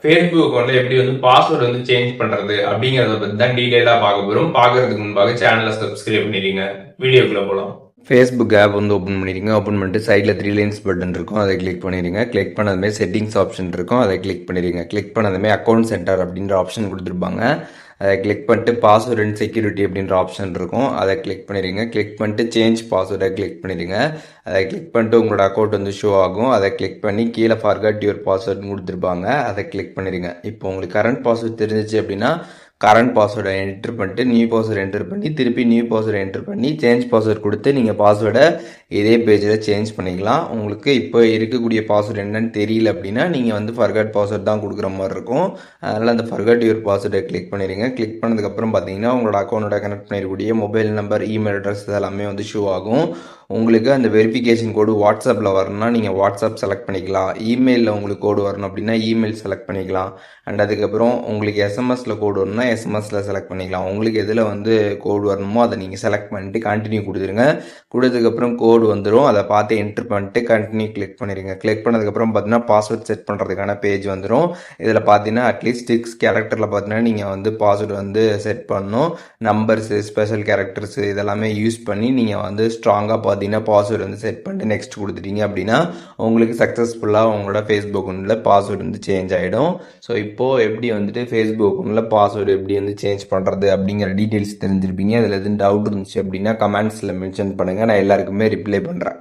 Facebook அக்கௌண்ட்ல எப்படி வந்து பாஸ்வேர்டு வந்து சேஞ்ச் பண்றது அப்படிங்கறத பத்தி தான் டீடைலா பார்க்க போறோம். பார்க்கறதுக்கு முன்பாக சேனலை சப்ஸ்கிரைப் பண்ணிடுங்க. வீடியோக்குள்ள போலாம். ஃபேஸ்புக் ஆப் வந்து ஓப்பன் பண்ணிடுங்க. ஓப்பன் பண்ணிட்டு சைடில் 3 லைன்ஸ் பட்டன் இருக்கும், அதை கிளிக் பண்ணிடுங்க. கிளிக் பண்ணதுமே செட்டிங்ஸ் ஆப்ஷன் இருக்கும், அதை கிளிக் பண்ணிடுங்க. கிளிக் பண்ணதுமே அக்கௌண்ட் சென்டர் அப்படின்ற ஆப்ஷன் கொடுத்துருப்பாங்க. அதை கிளிக் பண்ணிட்டு பாஸ்வேர்ட் அண்ட் செக்யூரிட்டி அப்படின்ற ஆப்ஷன் இருக்கும், அதை கிளிக் பண்ணிடுங்க. கிளிக் பண்ணிட்டு சேஞ்ச் பாஸ்வேர்டை கிளிக் பண்ணிடுங்க. அதை கிளிக் பண்ணிட்டு உங்களோட அக்கௌண்ட் வந்து ஷோ ஆகும். அதை கிளிக் பண்ணி கீழே ஃபார்கட் யுவர் பாஸ்வேர்டு கொடுத்துருப்பாங்க, அதை கிளிக் பண்ணிடுங்க. இப்போ உங்களுக்கு கரண்ட் பாஸ்வேர்ட் தெரிஞ்சிச்சு அப்படின்னா கரண்ட் பாஸ்வேர்டை என்டர் பண்ணிட்டு நியூ பாஸ்வேர்டு என்டர் பண்ணி திருப்பி நியூ பாஸ்வேர்டு என்டர் பண்ணி சேஞ்ச் பாஸ்வேர்டு கொடுத்து நீங்கள் பாஸ்வேர்டை இதே பேஜில் சேஞ்ச் பண்ணிக்கலாம். உங்களுக்கு இப்போ இருக்கக்கூடிய பாஸ்வேர்டு என்னன்னு தெரியல அப்படின்னா நீங்கள் வந்து ஃபர்கட் பாஸ்வேர்டு தான் கொடுக்குற மாதிரி இருக்கும். அதனால் அந்த ஃபர்கட் யுவர் பாஸ்வேர்டை கிளிக் பண்ணிடுங்க. கிளிக் பண்ணதுக்கப்புறம் பார்த்தீங்கன்னா உங்களோட அக்கௌண்ட்டோட கனெக்ட் பண்ணிருக்கக்கூடிய மொபைல் நம்பர், இமெயில் அட்ரஸ் இதெல்லாமே வந்து ஷோ ஆகும். உங்களுக்கு அந்த வெரிஃபிகேஷன் கோடு வாட்ஸ்அப்பில் வரணும்னா நீங்கள் வாட்ஸ்அப் செலக்ட் பண்ணிக்கலாம். இமெயிலில் உங்களுக்கு கோடு வரணும் அப்படின்னா இமெயில் செலக்ட் பண்ணிக்கலாம். அண்ட் அதுக்கப்புறம் உங்களுக்கு எஸ்எம்எஸில் கோடு வரணும்னா எஸ்எம்எஸில் செலக்ட் பண்ணிக்கலாம். உங்களுக்கு எதில் வந்து கோடு வரணுமோ அதை நீங்கள் செலக்ட் பண்ணிட்டு கண்டினியூ கொடுத்துருங்க. கொடுத்ததுக்கப்புறம் கோடு வந்துடும், அதை பார்த்து என்ட்ரு பண்ணிட்டு கண்டினியூ கிளிக் பண்ணிடுங்க. கிளிக் பண்ணதுக்கப்புறம் பார்த்தீங்கன்னா பாஸ்வேர்ட் செட் பண்ணுறதுக்கான பேஜ் வந்துடும். இதில் பார்த்தீங்கன்னா அட்லீஸ்ட் 6 கேரக்டரில் பார்த்தீங்கன்னா நீங்கள் வந்து பாஸ்வேர்டு வந்து செட் பண்ணணும். நம்பர்ஸு, ஸ்பெஷல் கேரக்டர்ஸு இதெல்லாமே யூஸ் பண்ணி நீங்கள் வந்து ஸ்ட்ராங்காக பார்த்தீங்கன்னா பாஸ்வேர்டு வந்து செட் பண்ணிட்டு நெக்ஸ்ட் கொடுத்துட்டீங்க அப்படின்னா உங்களுக்கு சக்ஸஸ்ஃபுல்லாக உங்களோட ஃபேஸ்புக் அக்கௌண்ட்டில் பாஸ்வேர்டு வந்து சேஞ்ச் ஆகிடும். ஸோ இப்போது எப்படி வந்துட்டு ஃபேஸ்புக் அக்கௌண்ட்டில் பாஸ்வேர்டு எப்படி வந்து சேஞ்ச் பண்ணுறது அப்படிங்கிற டீட்டெயில்ஸ் தெரிஞ்சிருப்பீங்க. அதில் எதுவும் டவுட் இருந்துச்சு அப்படின்னா கமெண்ட்ஸில் மென்ஷன் பண்ணுங்கள், நான் எல்லாருக்குமே ரிப்ளை பண்ணுறேன்.